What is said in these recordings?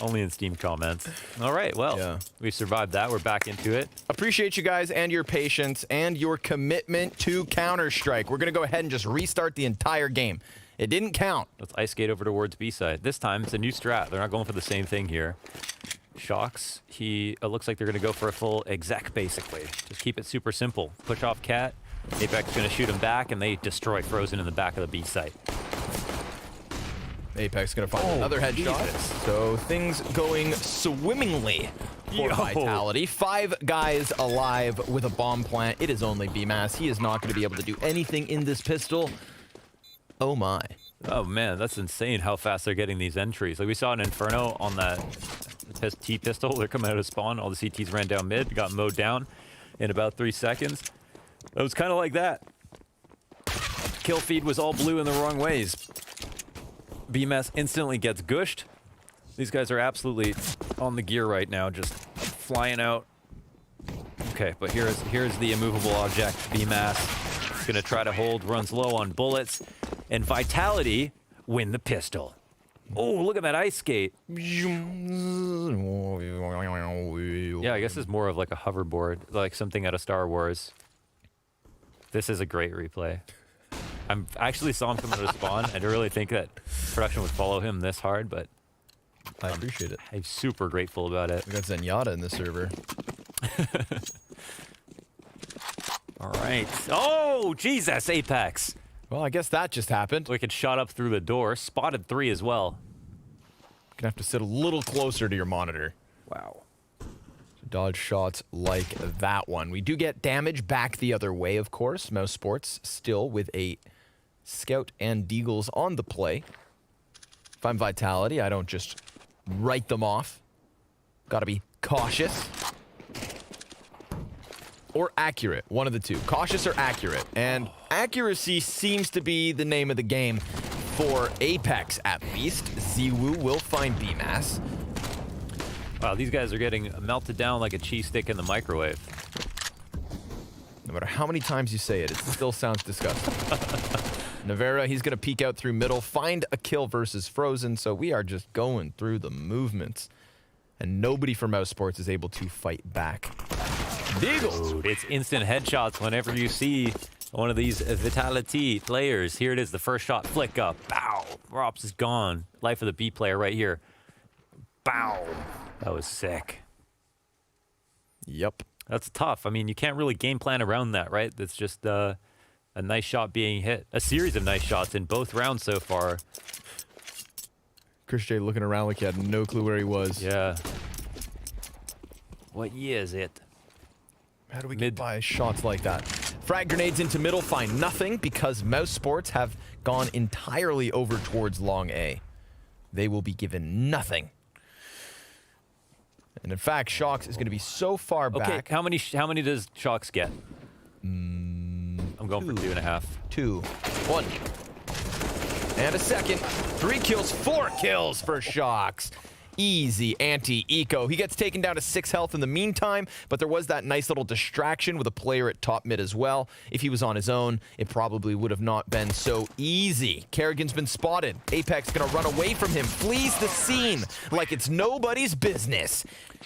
only in Steam comments. All right, well, we survived that. We're back into it. Appreciate you guys and your patience and your commitment to Counter-Strike. We're going to go ahead and just restart the entire game. It didn't count. Let's ice skate over towards B-side. This time, it's a new strat. They're not going for the same thing here. Shocks, it looks like they're going to go for a full exec, basically. Just keep it super simple. Push off Cat. Apex is going to shoot him back, and they destroy Frozen in the back of the B site. Apex going to find another headshot. So things going swimmingly for Vitality. 5 guys alive with a bomb plant. It is only BMass. He is not going to be able to do anything in this pistol. Oh my. Oh man, that's insane how fast they're getting these entries. Like we saw an Inferno on that T pistol. They're coming out of spawn. All the CTs ran down mid, got mowed down in about 3 seconds. It was kind of like that. Kill feed was all blue in the wrong ways. BMS instantly gets gushed. These guys are absolutely on the gear right now, just flying out. Okay, but here's the immovable object. BMS is gonna try to hold, runs low on bullets, and Vitality win the pistol. Oh, look at that ice skate. Yeah, I guess it's more of like a hoverboard, like something out of Star Wars. This is a great replay. I actually saw him come out of spawn. I didn't really think that production would follow him this hard, but I appreciate it. I'm super grateful about it. We got Zenyatta in the server. All right. Oh, Jesus, Apex. Well, I guess that just happened. Wicked shot up through the door. Spotted 3 as well. Gonna have to sit a little closer to your monitor. Wow. Dodge shots like that one. We do get damage back the other way, of course. Mousesports still with a Scout and Deagles on the play. If I'm Vitality, I don't just write them off. Gotta be cautious. Or accurate, one of the two. Cautious or accurate. And accuracy seems to be the name of the game for Apex, at least. Ziwu will find BMass. Wow, these guys are getting melted down like a cheese stick in the microwave. No matter how many times you say it, it still sounds disgusting. Navarra, he's going to peek out through middle, find a kill versus Frozen, so we are just going through the movements. And nobody from Mousesports is able to fight back. Deagles! It's instant headshots whenever you see one of these Vitality players. Here it is, the first shot, flick up, bow. Rops is gone. Life of the B player right here. Bow. That was sick. Yep. That's tough. I mean, you can't really game plan around that, right? That's just a nice shot being hit. A series of nice shots in both rounds so far. Chris J looking around like he had no clue where he was. Yeah. What year is it? How do we get by shots like that? Frag grenades into middle, find nothing because Mousesports have gone entirely over towards long A. They will be given nothing. And in fact, Shocks is going to be so far back. How many does Shocks get? I'm going for 2.5. 2. 1. And a second. 3 kills, 4 kills for Shocks. Easy anti-eco. He gets taken down to 6 health in the meantime, but there was that nice little distraction with a player at top mid as well. If he was on his own, it probably would have not been so easy. Kerrigan's been spotted. Apex gonna run away from him, flees the scene like it's nobody's business.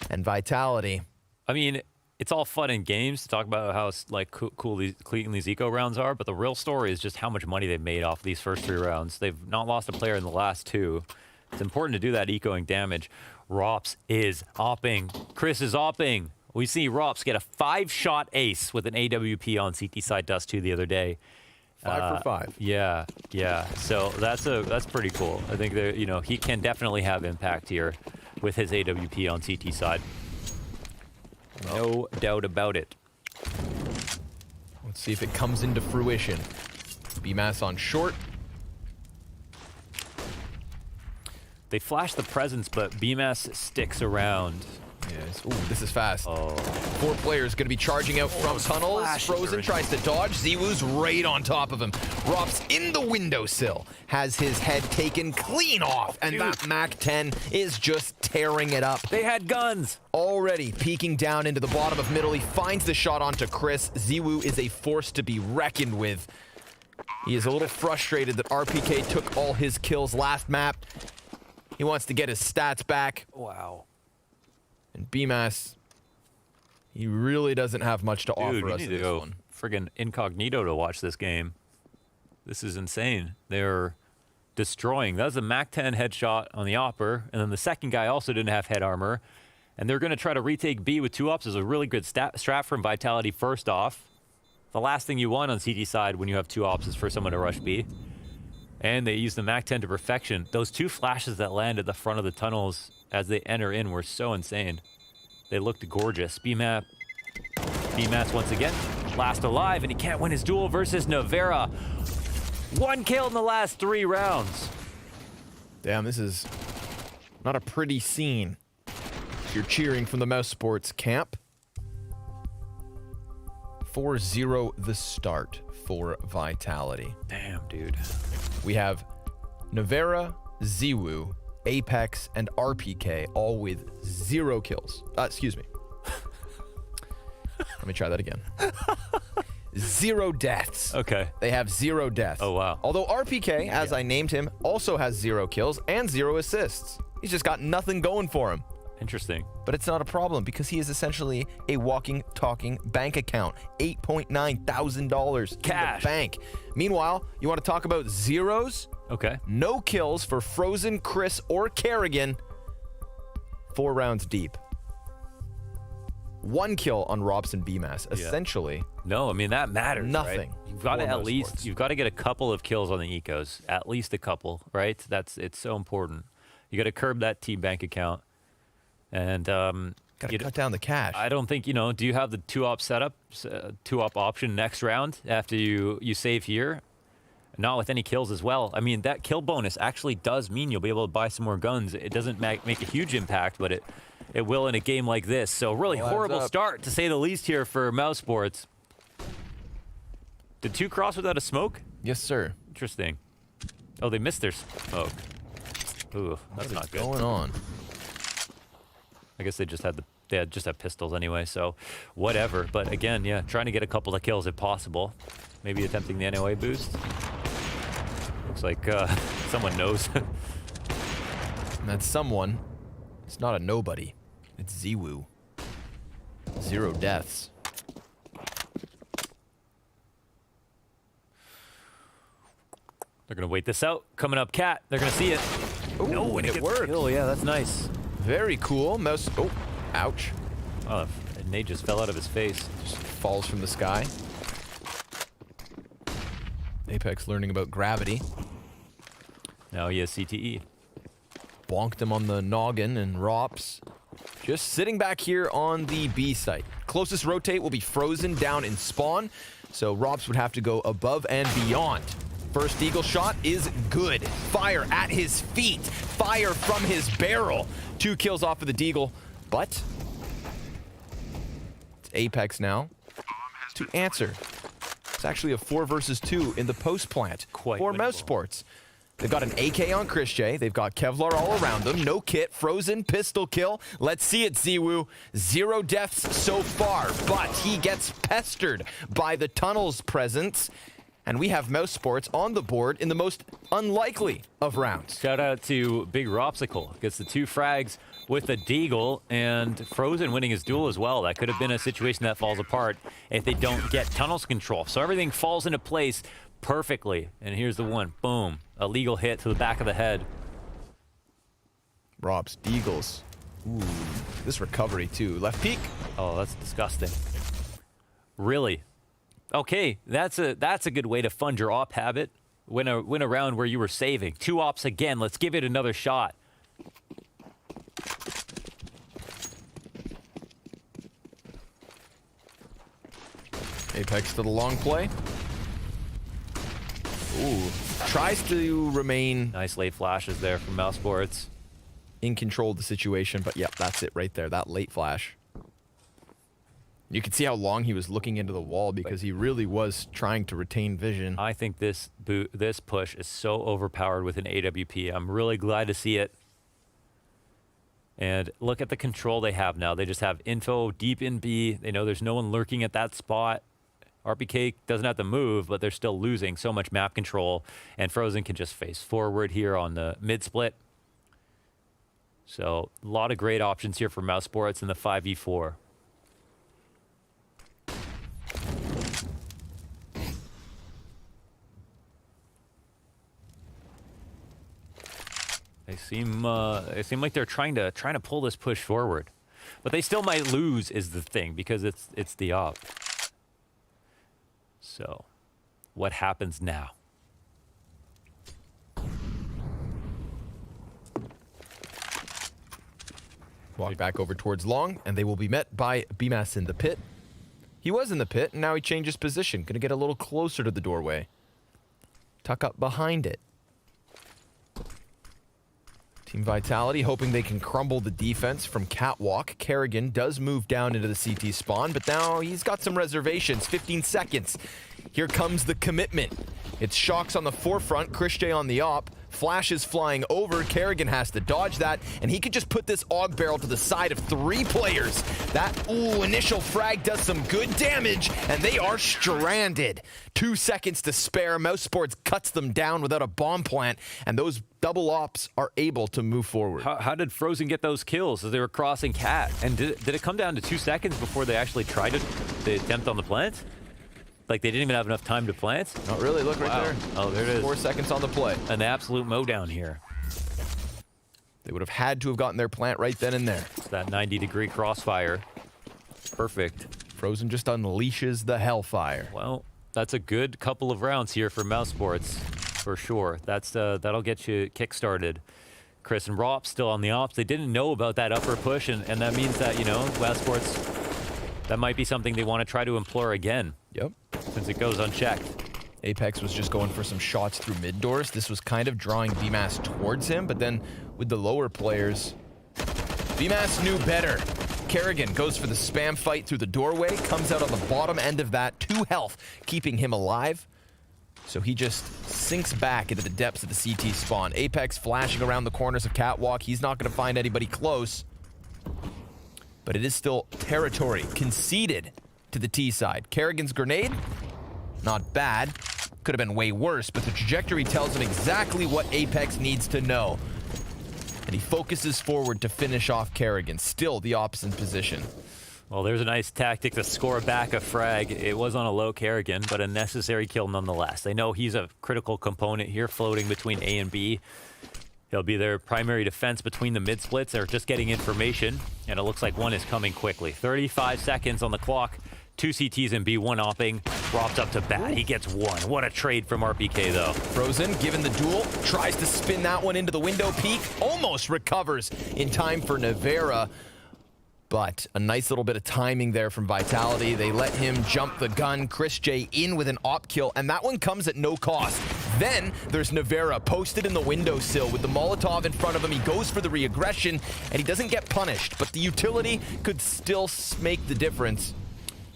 And Vitality. I mean, it's all fun and games to talk about how like clean these eco rounds are, but the real story is just how much money they've made off these first 3 rounds. They've not lost a player in the last 2. It's important to do that ecoing damage. Rops is opping. Chris is opping. We see Rops get a 5-shot ace with an AWP on CT side dust 2 the other day. 5 for 5. Yeah, yeah. So that's pretty cool. I think that, you know, he can definitely have impact here with his AWP on CT side. No doubt about it. Let's see if it comes into fruition. BMass on short. They flash the presence, but BMS sticks around. Yes. Ooh, this is fast. Oh. 4 players going to be charging out from tunnels. Frozen tries to dodge. Ziwu's right on top of him. Rops in the windowsill. Has his head taken clean off. And that MAC-10 is just tearing it up. They had guns. Already peeking down into the bottom of middle. He finds the shot onto Chris. Ziwu is a force to be reckoned with. He is a little frustrated that RPK took all his kills last map. He wants to get his stats back. Wow. And BMAS, he really doesn't have much to offer Dude, we us need in to this go one. friggin' incognito to watch this game. This is insane. They're destroying. That was a MAC-10 headshot on the Opper, and then the second guy also didn't have head armor. And they're going to try to retake B with 2 ops. Is a really good strat from Vitality first off. The last thing you want on CT side when you have 2 ops is for someone to rush B. And they use the MAC-10 to perfection. Those 2 flashes that land at the front of the tunnels as they enter in were so insane. They looked gorgeous. BMAS once again, last alive, and he can't win his duel versus Nevera. 1 kill in the last 3 rounds. Damn, this is not a pretty scene. If you're cheering from the Mousesports camp. 4-0 the start for Vitality. Damn, dude. We have Nevera, Ziwu, Apex, and RPK all with 0 kills. Excuse me. Let me try that again. 0 deaths. Okay. They have 0 deaths. Oh, wow. Although RPK, as I named him, also has 0 kills and 0 assists. He's just got nothing going for him. Interesting. But it's not a problem because he is essentially a walking, talking bank account. $8.9 thousand cash in the bank. Meanwhile, you want to talk about zeros? Okay. No kills for Frozen, Chris, or Kerrigan. 4 rounds deep. 1 kill on Robson BMAS. Essentially, No, I mean, that matters. Nothing Right? You've got to for at least, Mousesports. you've got to get a couple of kills on the ecos. At least a couple, right? It's so important. You got to curb that team bank account. And gotta cut down the cash. I don't think, do you have the 2-op setup, 2-op option next round after you save here? Not with any kills as well. I mean, that kill bonus actually does mean you'll be able to buy some more guns. It doesn't make a huge impact, but it will in a game like this. So really horrible start, to say the least, here for Mousesports. Did 2 cross without a smoke? Yes, sir. Interesting. Oh, they missed their smoke. Ooh, that's not good. What's going on? I guess they just had pistols anyway, so whatever. But again, yeah, trying to get a couple of kills if possible. Maybe attempting the NOA boost. Looks like someone knows. And that someone, it's not a nobody. It's Ziwu. 0 deaths. They're gonna wait this out. Coming up, Cat. They're gonna see it. Ooh, No, and it worked. Oh yeah, that's nice. Very cool. Mouse. Oh, ouch. Oh, and nade just fell out of his face. Just falls from the sky. Apex learning about gravity. Now he has CTE. Bonked him on the noggin, and Rops just sitting back here on the B site. Closest rotate will be Frozen down in spawn, so Rops would have to go above and beyond. First eagle shot is good. Fire at his feet. Fire from his barrel. 2 kills off of the deagle, but it's Apex now to answer. It's actually a 4 versus 2 in the post plant Quite for winnable. Mousesports. They've got an AK on Chris J. They've got Kevlar all around them. No kit. Frozen pistol kill. Let's see it, Ziwu. 0 deaths so far, but he gets pestered by the tunnel's presence. And we have Mousesports on the board in the most unlikely of rounds. Shout out to Big Ropsicle. Gets the 2 frags with the deagle, and Frozen winning his duel as well. That could have been a situation that falls apart if they don't get tunnels control. So everything falls into place perfectly. And here's the one. Boom. A legal hit to the back of the head. Robs, Deagles. Ooh, this recovery too. Left peek. Oh, that's disgusting. Really? Okay, that's a good way to fund your op habit. Win a round where you were saving. 2 ops again. Let's give it another shot. Apex to the long play. Ooh, tries to remain Nice late flashes there from Mousesports. in control of the situation, but yep, that's it right there. That late flash. You can see how long he was looking into the wall because he really was trying to retain vision. I think this push is so overpowered with an AWP. I'm really glad to see it. And look at the control they have now. They just have info deep in B. They know there's no one lurking at that spot. RPK doesn't have to move, but they're still losing so much map control. And Frozen can just face forward here on the mid split. So a lot of great options here for Mousesports in the 5v4. They seem like they're trying to pull this push forward, but they still might lose is the thing, because it's the op. So, what happens now? Walk back over towards long, and they will be met by BMAS in the pit. He was in the pit, and now he changes position. Gonna get a little closer to the doorway. Tuck up behind it. Team Vitality hoping they can crumble the defense from Catwalk. Kerrigan does move down into the CT spawn, but now he's got some reservations. 15 seconds. Here comes the commitment. It's Shocks on the forefront, Christian on the op. Flash is flying over. Kerrigan has to dodge that, and he could just put this AUG barrel to the side of 3 players. That, initial frag does some good damage, and they are stranded. 2 seconds to spare. Mousesports cuts them down without a bomb plant, and those double ops are able to move forward. How did Frozen get those kills as they were crossing Cat? And did it come down to 2 seconds before they actually tried the attempt on the plant? Like, they didn't even have enough time to plant? Not really. Look right there. Oh, there it is. 4 seconds on the play. An absolute mowdown here. They would have had to have gotten their plant right then and there. It's that 90-degree crossfire. Perfect. Frozen just unleashes the hellfire. Well, that's a good couple of rounds here for Mousesports, for sure. That'll get you kick-started. Chris and Rop still on the ops. They didn't know about that upper push, and that means that, you know, Mousesports, that might be something they want to try to implore again. Yep. Since it goes unchecked. Apex was just going for some shots through mid doors. This was kind of drawing BMAS towards him, but then with the lower players, BMAS knew better. Kerrigan goes for the spam fight through the doorway, comes out on the bottom end of that, 2 health, keeping him alive. So he just sinks back into the depths of the CT spawn. Apex flashing around the corners of Catwalk. He's not going to find anybody close. But it is still territory conceded to the T side. Kerrigan's grenade, not bad. Could have been way worse, but the trajectory tells him exactly what Apex needs to know. And he focuses forward to finish off Kerrigan. Still the opposite position. Well, there's a nice tactic to score back a frag. It was on a low Kerrigan, but a necessary kill nonetheless. They know he's a critical component here, floating between A and B. He'll be their primary defense between the mid-splits. They're just getting information, and it looks like one is coming quickly. 35 seconds on the clock. 2 CTs and B, 1 opping. Rob's up to bat. He gets 1. What a trade from RPK, though. Frozen, given the duel, tries to spin that one into the window peak. Almost recovers in time for Nevera. But a nice little bit of timing there from Vitality. They let him jump the gun. Chris J in with an op kill, and that one comes at no cost. Then there's Nevera posted in the windowsill with the Molotov in front of him. He goes for the re-aggression, and he doesn't get punished. But the utility could still make the difference.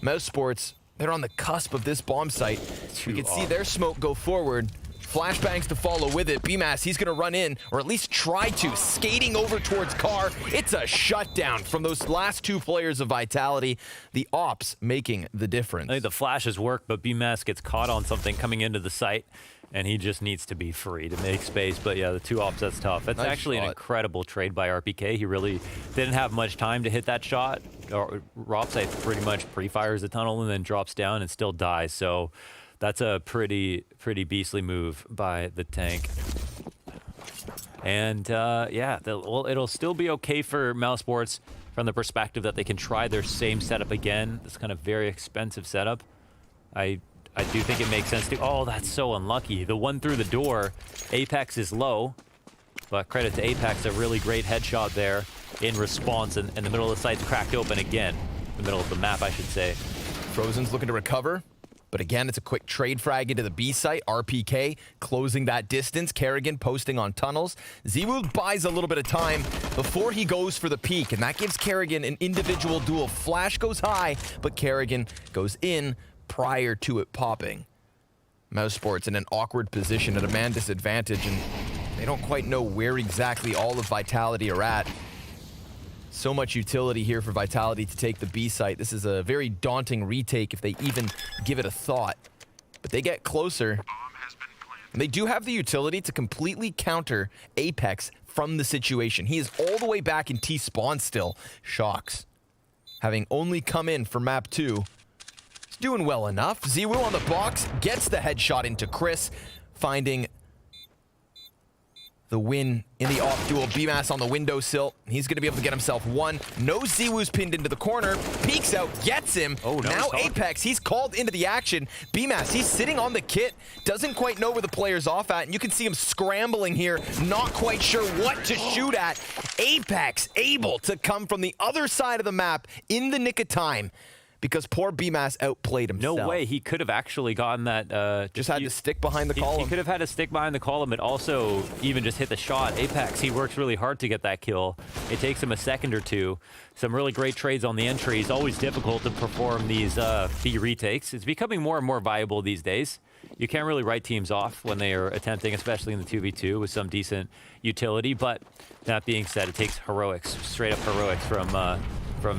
Mousesports, they're on the cusp of this bomb site. We can see their smoke go forward. Flashbangs to follow with it. BMAS, he's going to run in, or at least try to, skating over towards Car. It's a shutdown from those last 2 players of Vitality. The ops making the difference. I think the flashes work, but BMAS gets caught on something coming into the site, and he just needs to be free to make space. But yeah, the 2 ops, that's tough. That's Nice actually shot. an incredible trade by RPK. He really didn't have much time to hit that shot. Rops, pretty much pre-fires the tunnel and then drops down and still dies. So that's a pretty beastly move by the tank. And yeah, well, it'll still be okay for Mousesports from the perspective that they can try their same setup again. This kind of very expensive setup. I do think it makes sense to... Oh, that's so unlucky. The one through the door, Apex is low, but credit to Apex, a really great headshot there in response, and the middle of the site's cracked open again. The middle of the map, I should say. Frozen's looking to recover, but again, it's a quick trade frag into the B site. RPK closing that distance. Kerrigan posting on tunnels. Zeewood buys a little bit of time before he goes for the peak, and that gives Kerrigan an individual duel. Flash goes high, but Kerrigan goes in prior to it popping. Mousesports in an awkward position at a man disadvantage, and they don't quite know where exactly all of Vitality are at. So much utility here for Vitality to take the B site. This is a very daunting retake if they even give it a thought. But they get closer. And they do have the utility to completely counter Apex from the situation. He is all the way back in T-spawn still. Shocks, having only come in for map 2, he's doing well enough. Ziwu on the box, gets the headshot into Chris, finding the win in the off duel. BMAS on the windowsill. He's going to be able to get himself one. No, Ziwu's pinned into the corner. Peeks out, gets him. Oh, no, now Apex, he's called into the action. BMAS, he's sitting on the kit. Doesn't quite know where the player's off at. And you can see him scrambling here. Not quite sure what to shoot at. Apex able to come from the other side of the map in the nick of time, because poor BMAS outplayed himself. No way. He could have actually gotten that. Just had to stick behind the column. He could have had to stick behind the column, but also even just hit the shot. Apex, he works really hard to get that kill. It takes him a second or two. Some really great trades on the entry. It's always difficult to perform these B retakes. It's becoming more and more viable these days. You can't really write teams off when they are attempting, especially in the 2v2 with some decent utility. But that being said, it takes heroics, straight up heroics from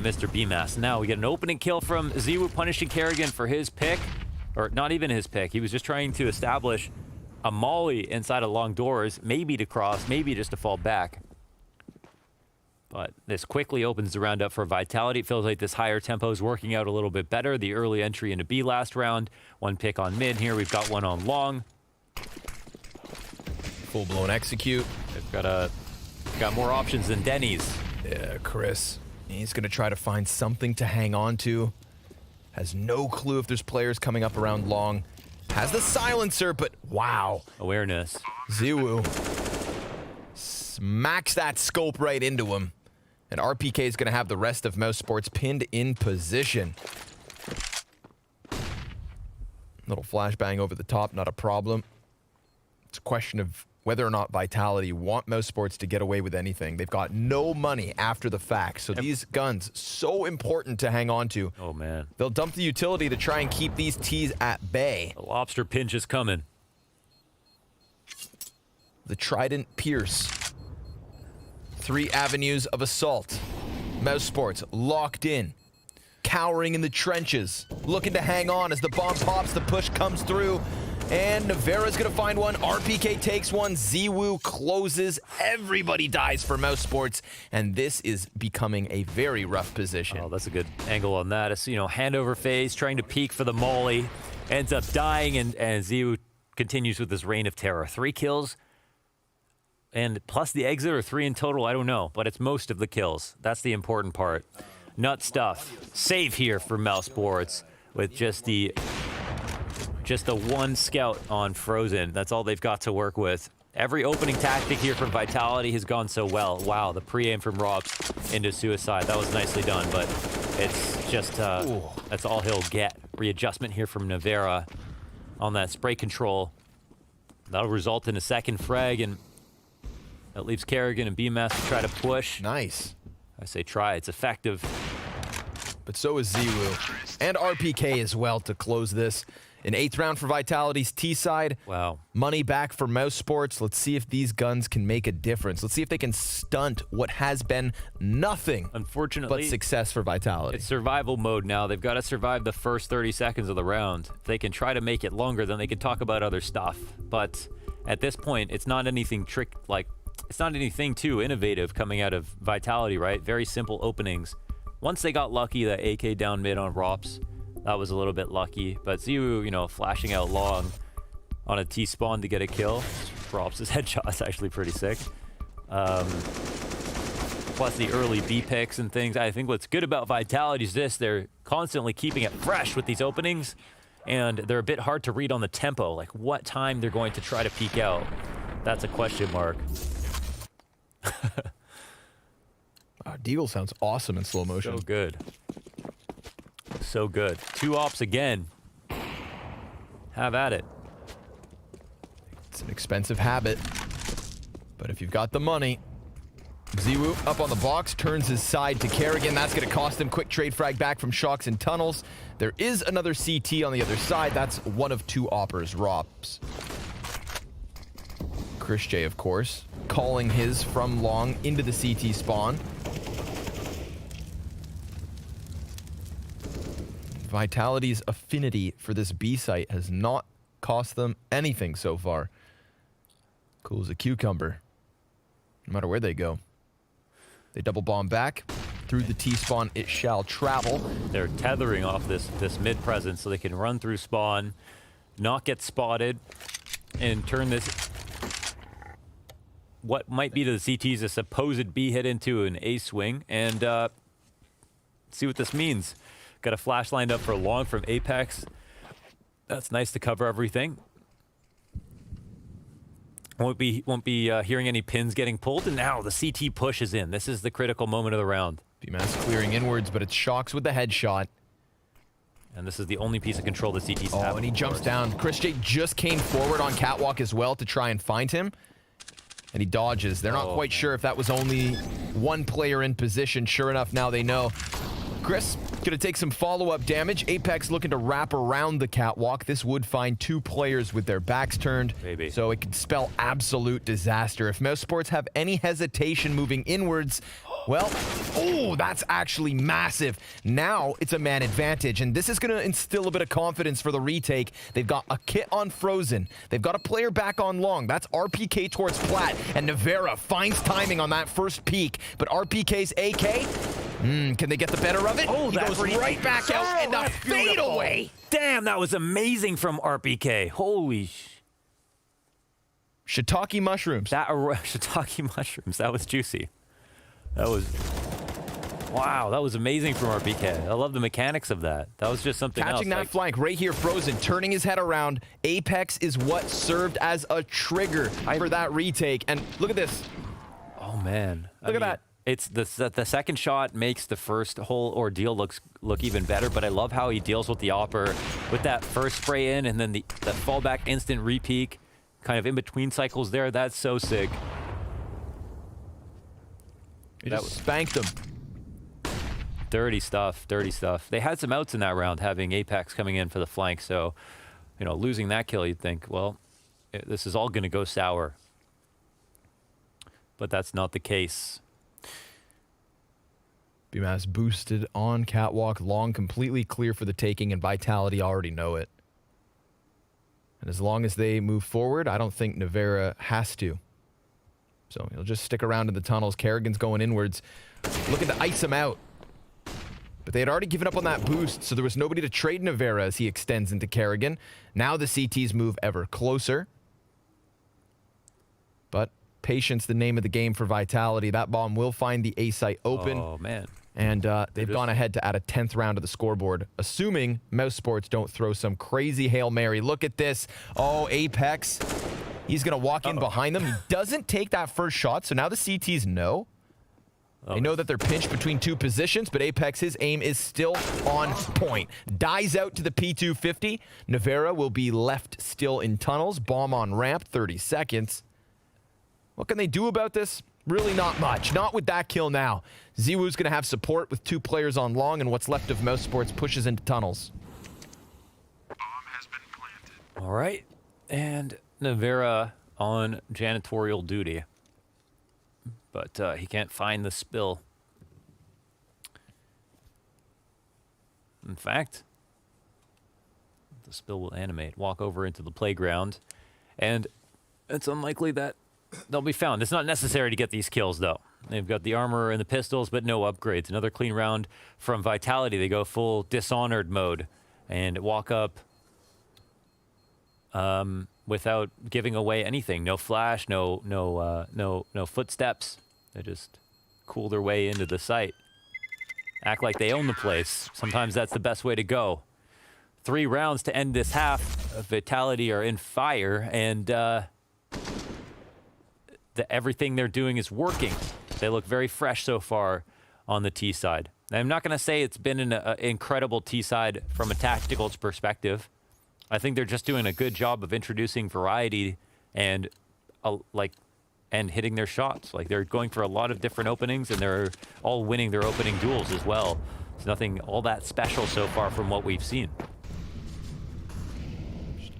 Mr. BMAS. Now we get an opening kill from Ziwu, punishing Kerrigan for his pick, or not even his pick. He was just trying to establish a molly inside of long doors, maybe to cross, maybe just to fall back. But this quickly opens the round up for Vitality. It feels like this higher tempo is working out a little bit better. The early entry into B last round. One pick on mid here. We've got one on long. Full-blown execute. They've got more options than Denny's. Yeah, Chris. He's going to try to find something to hang on to. Has no clue if there's players coming up around long. Has the silencer, but wow. Awareness. Ziwu smacks that scope right into him. And RPK is going to have the rest of Mousesports pinned in position. Little flashbang over the top, not a problem. It's a question of whether or not Vitality want Mousesports to get away with anything. They've got no money after the fact, so these guns, so important to hang on to. Oh, man. They'll dump the utility to try and keep these T's at bay. The lobster pinch is coming. The Trident Pierce. 3 avenues of assault. Mousesports locked in, cowering in the trenches, looking to hang on as the bomb pops, the push comes through. And Navera's going to find one. RPK takes one. Ziwu closes. Everybody dies for Mousesports. And this is becoming a very rough position. Oh, that's a good angle on that. It's, hand over phase, trying to peek for the molly. Ends up dying, and Ziwu continues with this reign of terror. 3 kills. And plus the exit, or 3 in total, I don't know. But it's most of the kills. That's the important part. Nut stuff. Save here for Mousesports with just the one scout on Frozen. That's all they've got to work with. Every opening tactic here from Vitality has gone so well. Wow, the pre-aim from Robs into Suicide. That was nicely done, but it's just, that's all he'll get. Readjustment here from Navera on that spray control. That'll result in a second frag, and that leaves Kerrigan and BMAS to try to push. Nice. I say try, it's effective. But so is Ziwu. And RPK as well to close this. An 8th round for Vitality's T side. Wow. Money back for Mousesports. Let's see if these guns can make a difference. Let's see if they can stunt what has been nothing Unfortunately, but success for Vitality. It's survival mode now. They've got to survive the first 30 seconds of the round. If they can try to make it longer, then they can talk about other stuff. But at this point, it's not anything it's not anything too innovative coming out of Vitality, right? Very simple openings. Once they got lucky, that AK down mid on Rops, that was a little bit lucky. But Ziwu, flashing out long on a T-spawn to get a kill. Rops' headshot is actually pretty sick. Plus the early B picks and things. I think what's good about Vitality is this. They're constantly keeping it fresh with these openings. And they're a bit hard to read on the tempo. Like what time they're going to try to peek out. That's a question mark. Deagle sounds awesome in slow motion. So good. So good. 2 ops again. Have at it. It's an expensive habit, but if you've got the money. Ziwu up on the box, turns his side to Kerrigan. That's going to cost him. Quick trade frag back from Shocks and Tunnels. There is another CT on the other side. That's one of 2 oppers, Rops. Chris J, of course, calling his from long into the CT spawn. Vitality's affinity for this B site has not cost them anything so far. Cool as a cucumber. No matter where they go. They double bomb back. Through the T-spawn, it shall travel. They're tethering off this mid presence so they can run through spawn, not get spotted, and turn this, what might be to the CTs a supposed B hit, into an A swing, and see what this means. Got a flash lined up for long from Apex. That's nice to cover everything. Won't be hearing any pins getting pulled, and now the CT pushes in. This is the critical moment of the round. BMAS clearing inwards, but it's Shocks with the headshot. And this is the only piece of control the CTs have. Oh, and he jumps down. Chris J just came forward on Catwalk as well to try and find him. And he dodges. They're not quite sure if that was only one player in position. Sure enough, now they know. Chris gonna take some follow-up damage. Apex looking to wrap around the Catwalk. This would find 2 players with their backs turned. Maybe. So it could spell absolute disaster. If Mousesports have any hesitation moving inwards, well, oh, that's actually massive. Now it's a man advantage, and this is going to instill a bit of confidence for the retake. They've got a kit on Frozen. They've got a player back on long. That's RPK towards Plat, and Navera finds timing on that first peek. But RPK's AK, can they get the better of it? Oh, he goes right back out, and a fadeaway. Damn, that was amazing from RPK. Holy Shiitake mushrooms. that shiitake mushrooms. That was juicy. That was, wow, that was amazing from RPK. I love the mechanics of that. That was just something Catching else. that flank right here, Frozen, turning his head around. Apex is what served as a trigger for that retake. And look at this. Oh, man. Look at that. It's the second shot makes the first whole ordeal look even better, but I love how he deals with the opper with that first spray in and then the fallback instant repeak, kind of in between cycles there. That's so sick. He just spanked them. Dirty stuff, dirty stuff. They had some outs in that round, having Apex coming in for the flank, so, you know, losing that kill, you'd think, well, this is all going to go sour. But that's not the case. BMAS boosted on Catwalk, long completely clear for the taking, and Vitality already know it. And as long as they move forward, I don't think Navera has to. So he'll just stick around in the tunnels. Kerrigan's going inwards, looking to ice him out. But they had already given up on that boost, so there was nobody to trade Navera as he extends into Kerrigan. Now the CTs move ever closer. But patience, the name of the game for Vitality. That bomb will find the A site open. Oh, man. And they've gone ahead to add a 10th round to the scoreboard, assuming Mousesports don't throw some crazy Hail Mary. Look at this. Oh, Apex. He's going to walk in behind them. He doesn't take that first shot, so now the CTs know. They know that they're pinched between 2 positions, but Apex, his aim is still on point. Dies out to the P250. Navera will be left still in tunnels. Bomb on ramp, 30 seconds. What can they do about this? Really not much. Not with that kill now. Ziwu's going to have support with 2 players on long, and what's left of Mousesports pushes into tunnels. Bomb has been planted. All right. And Navera on janitorial duty. But he can't find the spill. In fact, the spill will animate, walk over into the playground, and it's unlikely that they'll be found. It's not necessary to get these kills, though. They've got the armor and the pistols, but no upgrades. Another clean round from Vitality. They go full Dishonored mode and walk up without giving away anything. No flash, no footsteps. They just cool their way into the site. Act like they own the place. Sometimes that's the best way to go. 3 rounds to end this half. Vitality are in fire, and everything they're doing is working. They look very fresh so far on the T side. I'm not going to say it's been an incredible T side from a tactical perspective. I think they're just doing a good job of introducing variety and and hitting their shots. Like, they're going for a lot of different openings, and they're all winning their opening duels as well. It's nothing all that special so far from what we've seen.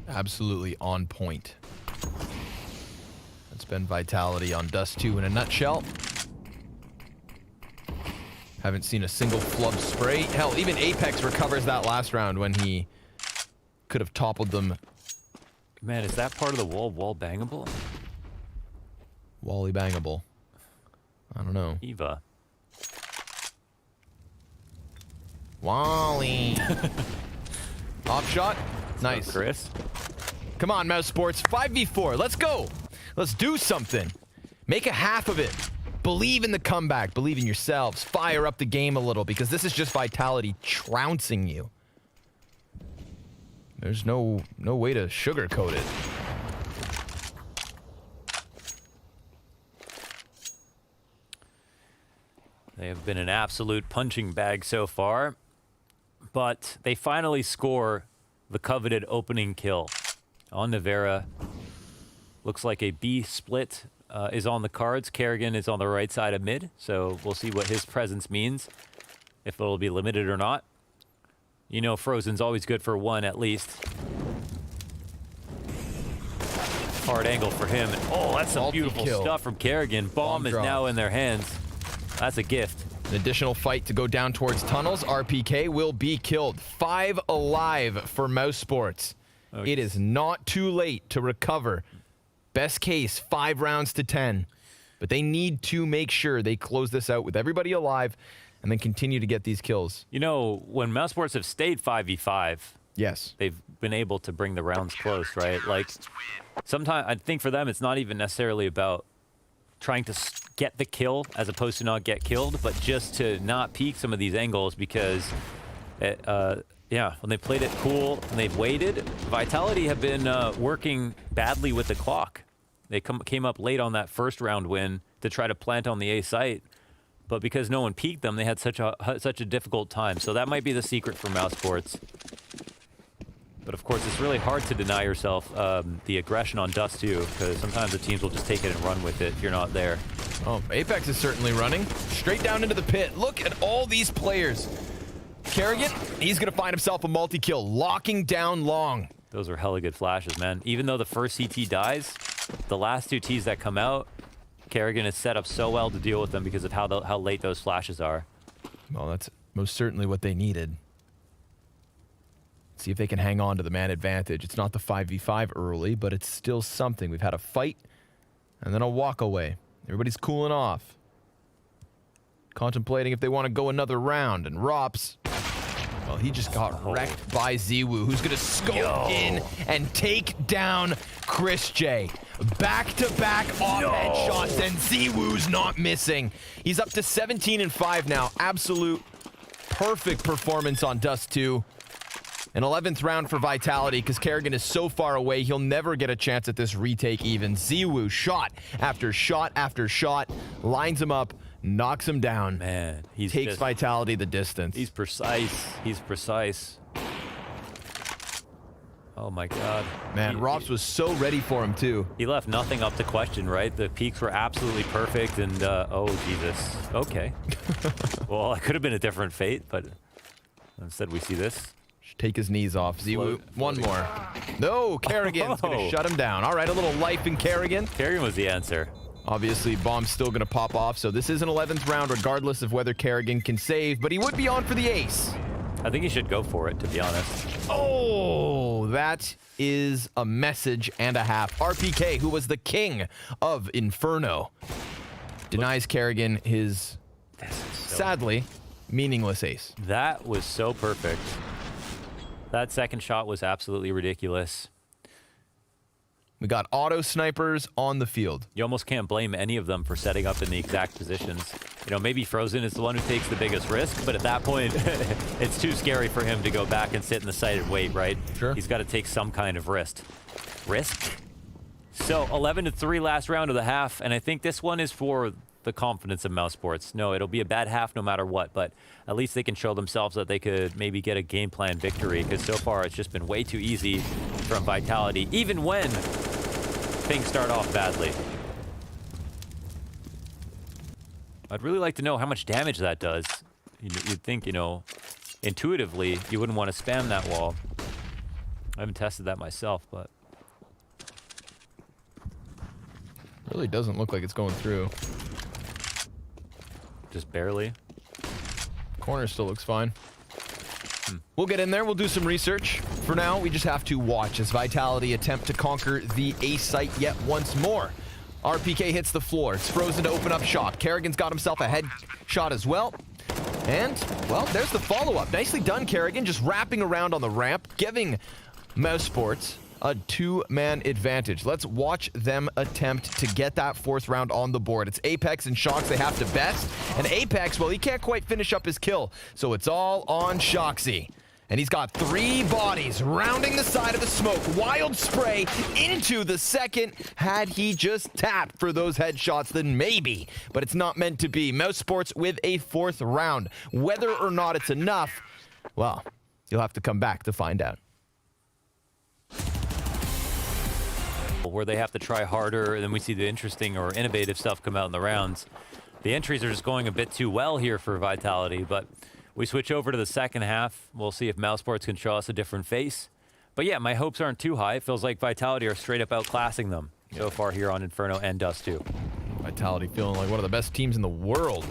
Absolutely on point. That's been Vitality on Dust 2 in a nutshell. Haven't seen a single flub spray. Hell, even Apex recovers that last round when he could have toppled them. Man, is that part of the wall bangable? Wally bangable. I don't know. Eva. Wally. Off shot. Nice. Chris. Come on, Mousesports. 5v4. Let's go. Let's do something. Make a half of it. Believe in the comeback. Believe in yourselves. Fire up the game a little because this is just Vitality trouncing you. There's no way to sugarcoat it. They have been an absolute punching bag so far, but they finally score the coveted opening kill on Nevera. Looks like a B split is on the cards. Kerrigan is on the right side of mid, so we'll see what his presence means, if it'll be limited or not. You know Frozen's always good for one at least. Hard angle for him. And, oh, that's some beautiful stuff from Kerrigan. Bomb is now in their hands. That's a gift. An additional fight to go down towards tunnels. RPK will be killed. 5 alive for Mousesports. Okay. It is not too late to recover. Best case, 5 rounds to 10. But they need to make sure they close this out with everybody alive and then continue to get these kills. You know, when Mousesports have stayed 5v5, yes, they've been able to bring the rounds close, right? Like, sometimes I think for them, it's not even necessarily about trying to get the kill as opposed to not get killed, but just to not peek some of these angles because, yeah, when they played it cool and they've waited, Vitality have been working badly with the clock. They came up late on that first round win to try to plant on the A site, but because no one peeked them, they had such a difficult time. So that might be the secret for Mousesports. But of course, it's really hard to deny yourself the aggression on Dust too, because sometimes the teams will just take it and run with it if you're not there. Oh, Apex is certainly running. Straight down into the pit. Look at all these players. Kerrigan, he's going to find himself a multi-kill, locking down long. Those are hella good flashes, man. Even though the first CT dies, the last 2 Ts that come out, Kerrigan is set up so well to deal with them because of how late those flashes are. Well, that's most certainly what they needed. See if they can hang on to the man advantage. It's not the 5v5 early, but it's still something. We've had a fight and then a walk away. Everybody's cooling off. Contemplating if they want to go another round. And Rops, well, he just got wrecked by Ziwu, who's going to scope in and take down Chris J. Back-to-back off headshots, and Ziwu's not missing. He's up to 17 and 5 now. Absolute perfect performance on Dust 2. An 11th round for Vitality because Kerrigan is so far away, he'll never get a chance at this retake even. Ziwu, shot after shot after shot, lines him up, knocks him down. Man, he takes Vitality the distance. He's precise. He's precise. Oh my God. Man, Rops was so ready for him too. He left nothing up to question, right? The peaks were absolutely perfect and, oh Jesus. Okay. Well, it could have been a different fate, but instead we see this. Take his knees off. Ziwu, one more. No, Kerrigan's going to shut him down. All right, a little life in Kerrigan. Kerrigan was the answer. Obviously, bomb's still going to pop off, so this is an 11th round regardless of whether Kerrigan can save, but he would be on for the ace. I think he should go for it, to be honest. Oh, that is a message and a half. RPK, who was the king of Inferno, denies Kerrigan his, sadly, meaningless ace. That was so perfect. That second shot was absolutely ridiculous. We got auto snipers on the field. You almost can't blame any of them for setting up in the exact positions. You know, maybe Frozen is the one who takes the biggest risk, but at that point, it's too scary for him to go back and sit in the site and wait, right? Sure. He's got to take some kind of risk. So 11-3 last round of the half, and I think this one is for the confidence of Mousesports. No, it'll be a bad half no matter what, but at least they can show themselves that they could maybe get a game plan victory, because so far it's just been way too easy from Vitality, even when things start off badly. I'd really like to know how much damage that does. You'd think, you know, intuitively you wouldn't want to spam that wall. I haven't tested that myself, but Really doesn't look like it's going through. just barely. Corner still looks fine. We'll get in there. We'll do some research. For now, we just have to watch as Vitality attempt to conquer the A site yet once more. RPK hits the floor. It's Frozen to open up shot. Kerrigan's got himself a head shot as well. And, well, there's the follow-up. Nicely done, Kerrigan, just wrapping around on the ramp, giving Mousesports a 2-man advantage. Let's watch them attempt to get that 4th round on the board. It's Apex and Shox they have to best. And Apex, well, he can't quite finish up his kill. So it's all on Shoxy. And he's got 3 bodies rounding the side of the smoke. Wild spray into the second. Had he just tapped for those headshots, then maybe. But it's not meant to be. Mousesports with a 4th round. Whether or not it's enough, well, you'll have to come back to find out. Where they have to try harder, and then we see the interesting or innovative stuff come out in the rounds. The entries are just going a bit too well here for Vitality, but we switch over to the second half. We'll see if Mousesports can show us a different face. But yeah, my hopes aren't too high. It feels like Vitality are straight up outclassing them so far here on Inferno and Dust 2. Vitality feeling like one of the best teams in the world.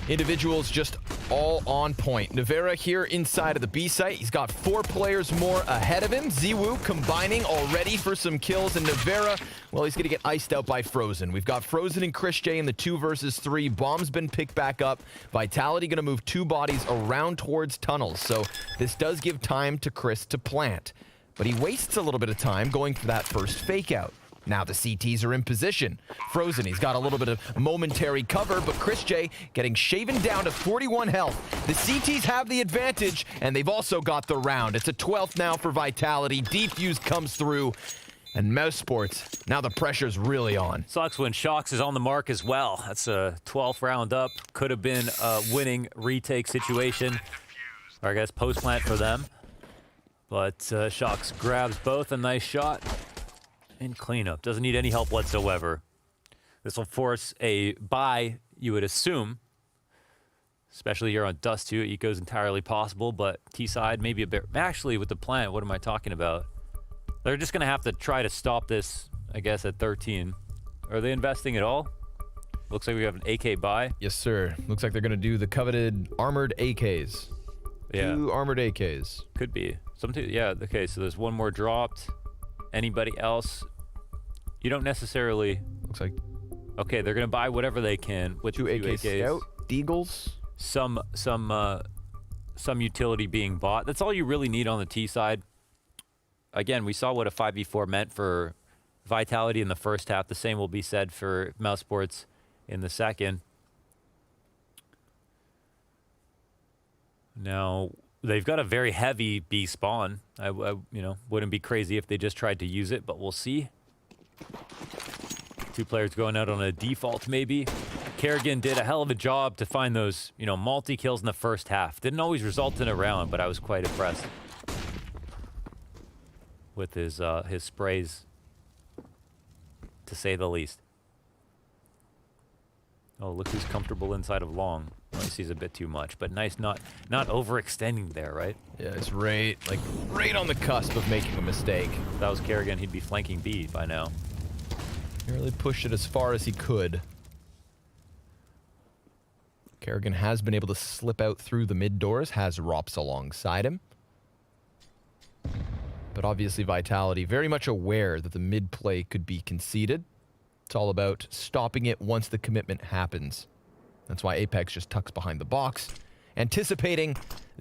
Individuals just all on point. Nevera here inside of the B site. He's got 4 players more ahead of him. Ziwu combining already for some kills. And Nevera, well, he's going to get iced out by Frozen. We've got Frozen and Chris J in the 2 versus 3. Bomb's been picked back up. Vitality going to move 2 bodies around towards tunnels. So this does give time to Chris to plant. But he wastes a little bit of time going for that first fake out. Now the CTs are in position. Frozen, he's got a little bit of momentary cover, but Chris J getting shaven down to 41 health. The CTs have the advantage, and they've also got the round. It's a 12th now for Vitality. Defuse comes through, and Mousesports, now the pressure's really on. Sucks when Shox is on the mark as well. That's a 12th round up. Could have been a winning retake situation, or I guess post-plant for them. But Shox grabs both. A nice shot. And cleanup. Doesn't need any help whatsoever. This will force a buy, you would assume. Especially here on Dust 2. Eco's entirely possible, but T-side maybe a bit. Actually, with the plant, what am I talking about? They're just going to have to try to stop this, I guess, at 13. Are they investing at all? Looks like we have an AK buy. Yes, sir. Looks like they're going to do the coveted armored AKs. Yeah. 2 armored AKs. Could be. Yeah, okay, so there's 1 more dropped. Anybody else? You don't necessarily. Looks like. Okay, they're gonna buy whatever they can with 2 AK Scout, Deagles. Some utility being bought. That's all you really need on the T side. Again, we saw what a 5v4 meant for Vitality in the first half. The same will be said for Mousesports in the second. Now they've got a very heavy B spawn. I wouldn't be crazy if they just tried to use it, but we'll see. 2 players going out on a default, maybe. Kerrigan did a hell of a job to find those, multi-kills in the first half. Didn't always result in a round, but I was quite impressed with his sprays, to say the least. Oh, look who's comfortable inside of long. Oh, he sees a bit too much, but nice not overextending there, right? Yeah, it's right on the cusp of making a mistake. If that was Kerrigan, he'd be flanking B by now. He really pushed it as far as he could. Kerrigan has been able to slip out through the mid doors, has Rops alongside him. But obviously Vitality very much aware that the mid play could be conceded. It's all about stopping it once the commitment happens. That's why Apex just tucks behind the box, anticipating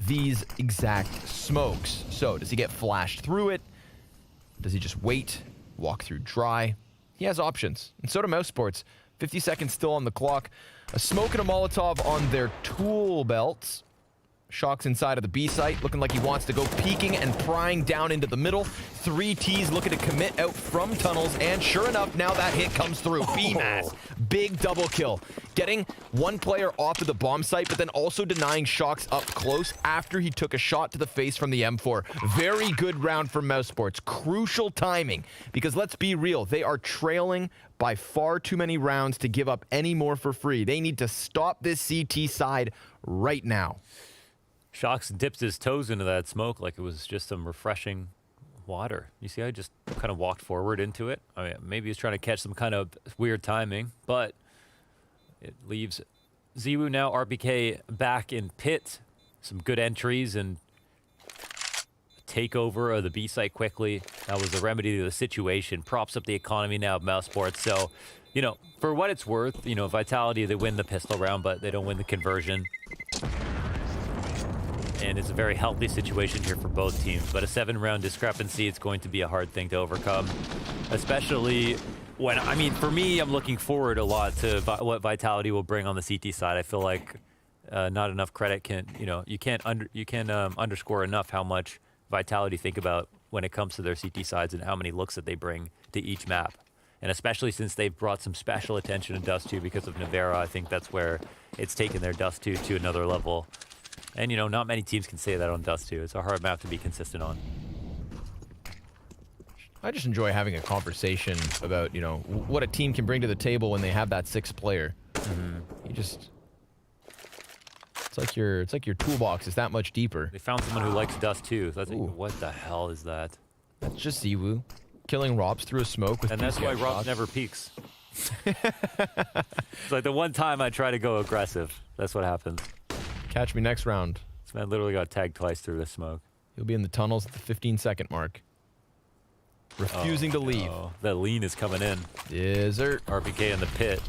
these exact smokes. So does he get flashed through it? Does he just wait, walk through dry? He has options, and so do Mousesports. 50 seconds still on the clock. A smoke and a Molotov on their tool belts. Shox inside of the B site, looking like he wants to go peeking and prying down into the middle. 3 Ts looking to commit out from tunnels, and sure enough, now that hit comes through. B-Mass, big double kill. Getting 1 player off of the bomb site, but then also denying Shox up close after he took a shot to the face from the M4. Very good round for Mousesports. Crucial timing, because let's be real, they are trailing by far too many rounds to give up any more for free. They need to stop this CT side right now. Shox dipped his toes into that smoke like it was just some refreshing water. You see, I just kind of walked forward into it. I mean, maybe he's trying to catch some kind of weird timing, but it leaves Ziwu now, RPK back in pit. Some good entries and takeover of the B site quickly. That was the remedy to the situation. Props up the economy now of Mousesports. So You know, for what it's worth, you know, Vitality, they win the pistol round, but they don't win the conversion. And it's a very healthy situation here for both teams. But a 7-round discrepancy, it's going to be a hard thing to overcome. Especially when, I mean, for me, I'm looking forward a lot to what Vitality will bring on the CT side. I feel like not enough credit can, you know, you can't underscore enough how much Vitality think about when it comes to their CT sides and how many looks that they bring to each map. And especially since they've brought some special attention to Dust 2 because of Navera, I think that's where it's taken their Dust 2 to another level. And, you know, not many teams can say that on Dust 2. It's a hard map to be consistent on. I just enjoy having a conversation about, you know, what a team can bring to the table when they have that 6th player. You just... It's like your toolbox is that much deeper. They found someone who likes Dust 2. So I think, what the hell is that? That's just Ziwu. Killing Robs through a smoke with and that's why Robs never peeks. It's like the one time I try to go aggressive, that's what happens. Catch me next round. This man literally got tagged twice through the smoke. He'll be in the tunnels at the 15-second mark. Refusing to leave. The lean is coming in. Desert. RPK in the pit.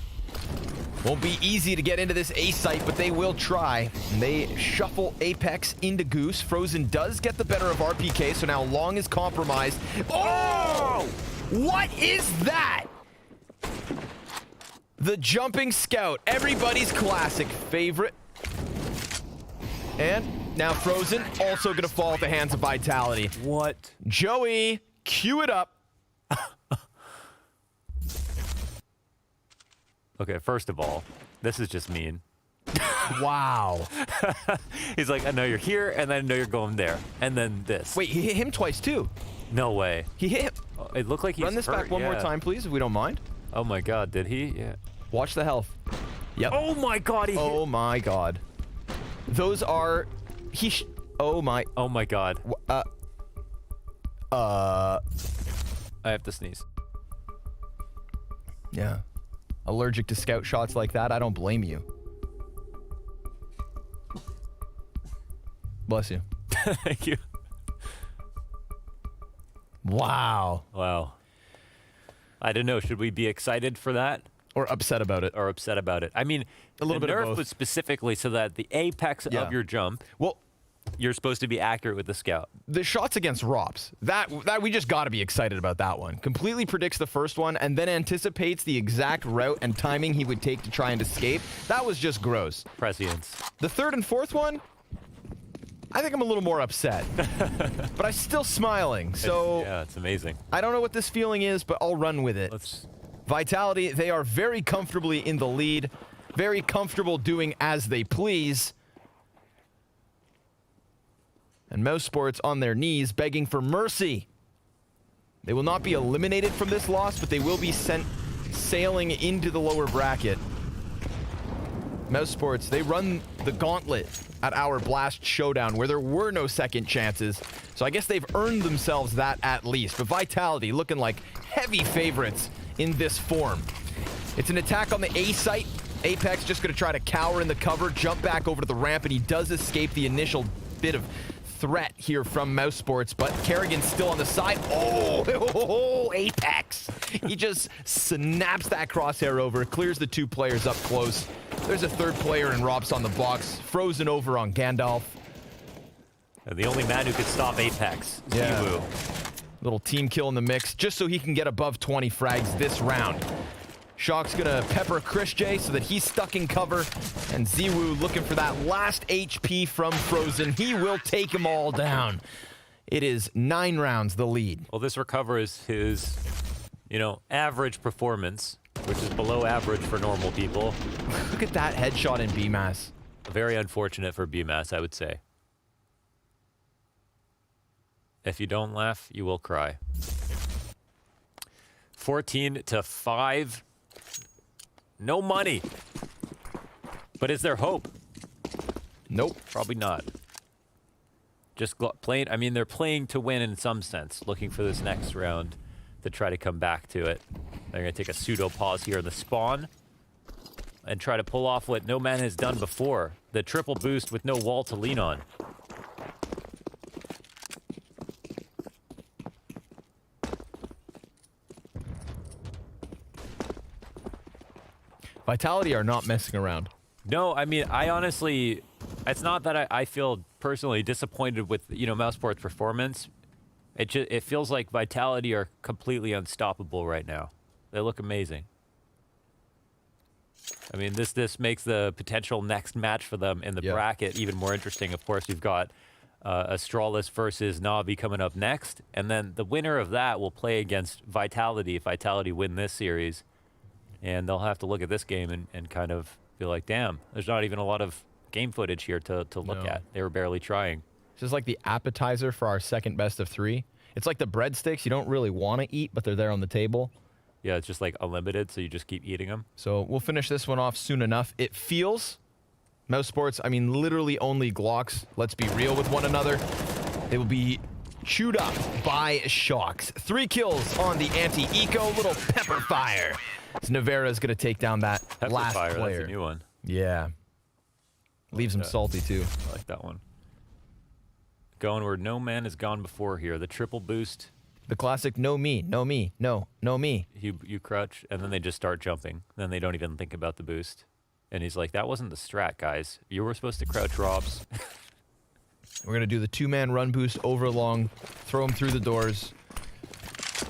Won't be easy to get into this A site, but they will try. And they shuffle Apex into Goose. Frozen does get the better of RPK, so now Long is compromised. Oh! What is that? The jumping scout, everybody's classic favorite. And now Frozen also going to fall at the hands of Vitality. What? Joey, cue it up. Okay, first of all, this is just mean. Wow. He's like, I know you're here, and I know you're going there. And then this. Wait, he hit him twice too. No way. He hit him. It looked like he's Run this hurt, back one more time, please, if we don't mind. Oh my god, did he? Yeah. Watch the health. Yep. Oh my god, he Oh my god. Those are... Oh my... Oh my god. I have to sneeze. Yeah. Allergic to scout shots like that, I don't blame you. Bless you. Thank you. Wow. Wow. I don't know. Should we be excited for that? Or upset about it. Or upset about it? I mean, a little the bit of nerf both. was specifically so that the apex of your jump, well, you're supposed to be accurate with the scout. the shots against Robs, that we just got to be excited about that one. Completely predicts the first one and then anticipates the exact route and timing he would take to try and escape. That was just gross. Prescience. The third and fourth one, I think I'm a little more upset. But I'm still smiling, so... Yeah, it's amazing. I don't know what this feeling is, but I'll run with it. Let's... Vitality, they are very comfortably in the lead. Very comfortable doing as they please. And Mousesports on their knees, begging for mercy. They will not be eliminated from this loss, but they will be sent sailing into the lower bracket. Mousesports, they run the gauntlet at our Blast Showdown, where there were no second chances. So I guess they've earned themselves that at least. But Vitality looking like heavy favorites in this form. It's an attack on the A site. Apex just going to try to cower in the cover, jump back over to the ramp, and he does escape the initial bit of threat here from Mousesports, but Kerrigan's still on the side. Oh, Apex! He just snaps that crosshair over, clears the two players up close. There's a third player and Robs on the box, frozen over on Gandalf. The only man who could stop Apex. Yeah. Ziwu. Little team kill in the mix, just so he can get above 20 frags this round. Shock's gonna pepper Chris J so that he's stuck in cover, and Ziwu looking for that last HP from Frozen. He will take them all down. It is 9 rounds, the lead. Well, this recovers his, you know, average performance, which is below average for normal people. Look at that headshot in BMAS. Very unfortunate for BMAS, I would say. If you don't laugh, you will cry. 14-5. No money. But is there hope? Nope. Probably not. Just playing. I mean, they're playing to win in some sense, looking for this next round to try to come back to it. They're going to take a pseudo pause here in the spawn and try to pull off what no man has done before. The triple boost with no wall to lean on. Vitality are not messing around. No, I mean, I honestly, it's not that I feel personally disappointed with, Mousesports' performance. It feels like Vitality are completely unstoppable right now. They look amazing. I mean, this makes the potential next match for them in the bracket even more interesting. Of course, you've got Astralis versus Navi coming up next, and then the winner of that will play against Vitality if Vitality win this series, and they'll have to look at this game and kind of feel like, damn, there's not even a lot of game footage here to look at. They were barely trying. This is like the appetizer for our second best of 3. It's like the breadsticks you don't really want to eat, but they're there on the table. Yeah, it's just like unlimited, so you just keep eating them. So we'll finish this one off soon enough. It feels, Mousesports, I mean, literally only Glocks. Let's be real with one another. They will be chewed up by Shocks. 3 kills on the anti-eco, little pepper fire. So Navera's going to take down that Pepper last fire, player. That's a new one. Yeah. Leaves him salty, too. I like that one. Going where no man has gone before here. The triple boost. The classic no me, no me, no me. You crouch, and then they just start jumping. Then they don't even think about the boost. And he's like, that wasn't the strat, guys. You were supposed to crouch Robs. We're going to do the 2-man run boost over long, throw him through the doors.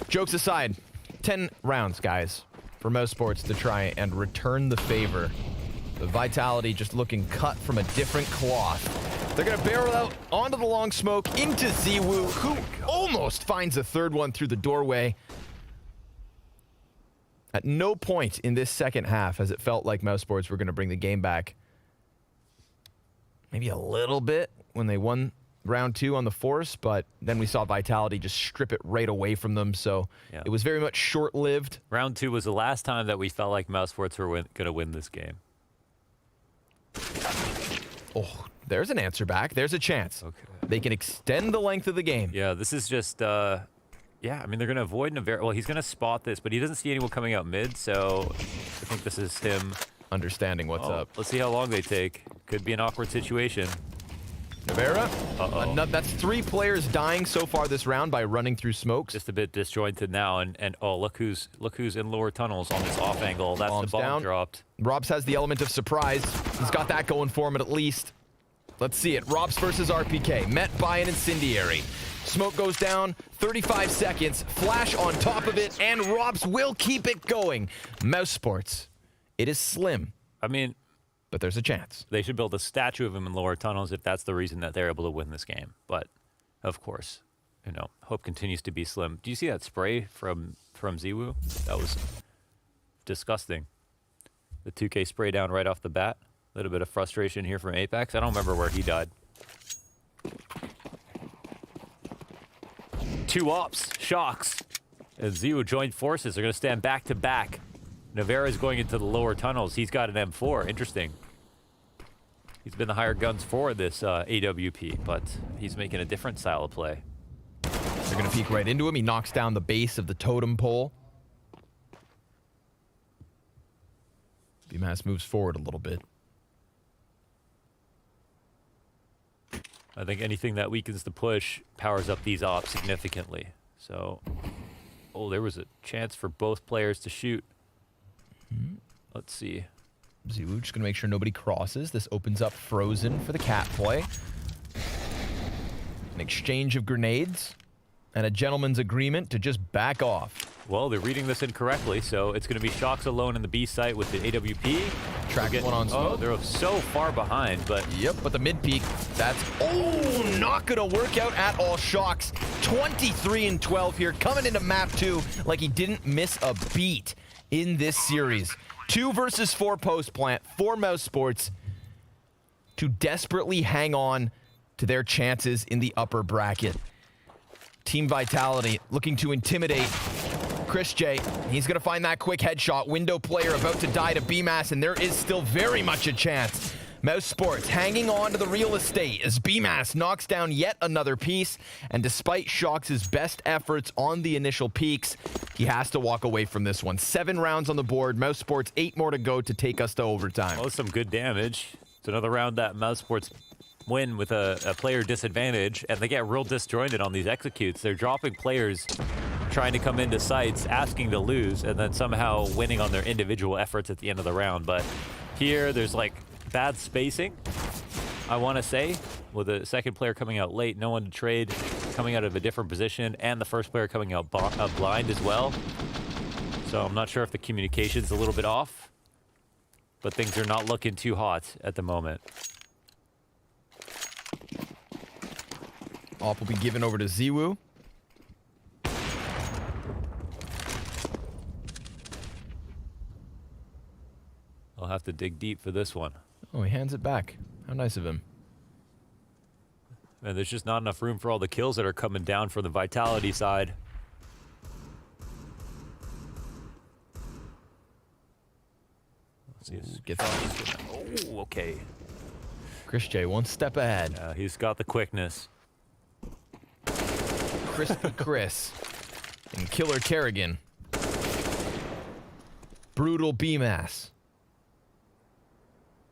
Jokes aside, 10 rounds, guys, for Mousesports to try and return the favor. The Vitality just looking cut from a different cloth. They're going to barrel out onto the long smoke into Ziwu, who almost finds a third one through the doorway. At no point in this second half has it felt like Mousesports were going to bring the game back. Maybe a little bit when they won round 2 on the Force, but then we saw Vitality just strip it right away from them, so it was very much short-lived. Round 2 was the last time that we felt like Mousesports were going to win this game. Oh, there's an answer back. There's a chance. Okay. They can extend the length of the game. Yeah, this is just, yeah, I mean, they're going to avoid Navera. Well, he's going to spot this, but he doesn't see anyone coming out mid, so I think this is him Understanding what's up. Let's see how long they take. Could be an awkward situation. Navera? That's 3 players dying so far this round by running through smokes. Just a bit disjointed now, and oh, look who's in lower tunnels on this off angle. That's Bombs the bomb down. dropped. Robs has the element of surprise. He's got that going for him at least. Let's see it. Robs versus RPK. Met by an incendiary. Smoke goes down. 35 seconds. Flash on top of it, and Robs will keep it going. Mousesports. It is slim. I mean, but there's a chance. They should build a statue of him in lower tunnels if that's the reason that they're able to win this game. But, of course, hope continues to be slim. Do you see that spray from Ziwu? That was disgusting. The 2K spray down right off the bat. A little bit of frustration here from Apex. I don't remember where he died. 2 ops, Shocks, and Ziwu joined forces. They're going to stand back to back. Navera is going into the lower tunnels. He's got an M4. Interesting. He's been the higher guns for this AWP, but he's making a different style of play. They're going to peek right into him. He knocks down the base of the totem pole. BMAS moves forward a little bit. I think anything that weakens the push powers up these ops significantly. So, oh, there was a chance for both players to shoot. Let's see. Ziwu just going to make sure nobody crosses. This opens up Frozen for the cat play. An exchange of grenades and a gentleman's agreement to just back off. Well, they're reading this incorrectly, so it's going to be Shocks alone in the B site with the AWP. Track one on smoke. Oh, they're so far behind, but... Yep, but the mid-peak, that's... Oh, not going to work out at all. Shocks, 23 and 12 here, coming into map 2 like he didn't miss a beat in this series. 2 versus 4 post plant for Mousesports to desperately hang on to their chances in the upper bracket. Team Vitality looking to intimidate Chris J. He's going to find that quick headshot. Window player about to die to BMAS, and there is still very much a chance. Mousesports hanging on to the real estate as BMAS knocks down yet another piece, and despite Shocks' best efforts on the initial peaks, he has to walk away from this one. 7 rounds on the board. Mousesports 8 more to go to take us to overtime. Oh, some good damage. It's another round that Mousesports win with a player disadvantage, and they get real disjointed on these executes. They're dropping players trying to come into sites, asking to lose, and then somehow winning on their individual efforts at the end of the round. But here, there's like bad spacing, I want to say, with the second player coming out late, no one to trade, coming out of a different position, and the first player coming out blind as well. So I'm not sure if the communication's a little bit off, but things are not looking too hot at the moment. Op will be given over to Ziwu. I'll have to dig deep for this one. Oh, he hands it back. How nice of him. And there's just not enough room for all the kills that are coming down from the Vitality side. Let's see. Get Oh, okay. Chris J, one step ahead. He's got the quickness. Crispy Chris and Killer Kerrigan. Brutal BMass.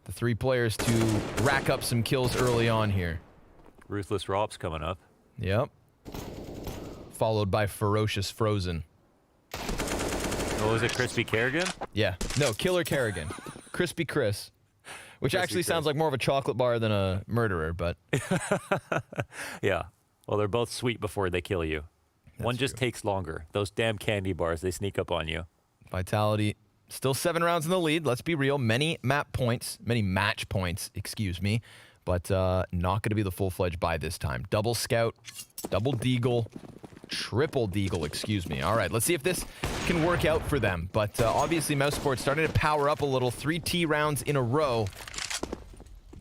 The three players to rack up some kills early on here. Ruthless Rob's coming up. Yep. Followed by Ferocious Frozen. Oh, was it Crispy Kerrigan? Yeah. No, Killer Kerrigan. Crispy Chris. Which Crispy actually Chris. sounds like more of a chocolate bar than a murderer, but Yeah. Well, they're both sweet before they kill you. One just true. takes longer. Those damn candy bars, they sneak up on you. Vitality still 7 rounds in the lead. Let's be real. Many match points, excuse me, but not going to be the full-fledged buy this time. Double scout, double deagle, triple deagle, excuse me. All right, let's see if this can work out for them. But obviously, Mousesports starting to power up a little. 3 T rounds in a row,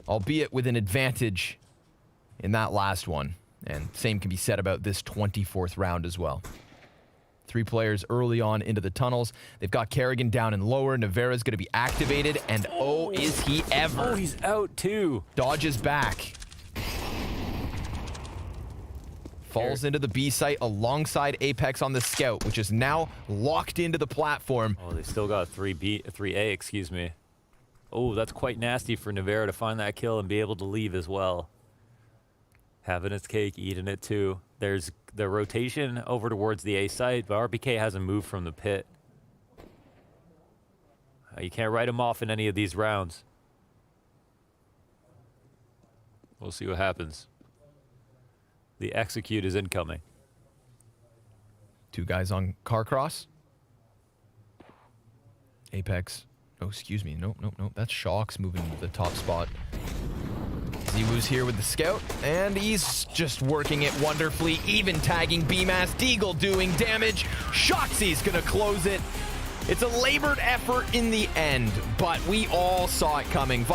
albeit with an advantage in that last one. And same can be said about this 24th round as well. 3 players early on into the tunnels. They've got Kerrigan down and lower. Navera's going to be activated. And oh, is he ever. Oh, he's out too. Dodges back. Falls into the B site alongside Apex on the scout, which is now locked into the platform. Oh, they still got 3A, excuse me. Oh, that's quite nasty for Navera to find that kill and be able to leave as well. Having its cake, eating it too. There's the rotation over towards the A site, but RPK hasn't moved from the pit. You can't write him off in any of these rounds. We'll see what happens. The execute is incoming. 2 guys on car cross. Apex. Oh, excuse me. Nope. That's Shocks moving to the top spot. Ziwu's here with the scout, and he's just working it wonderfully. Even tagging BMass. Deagle doing damage. Shoxy's gonna close it. It's a labored effort in the end, but we all saw it coming.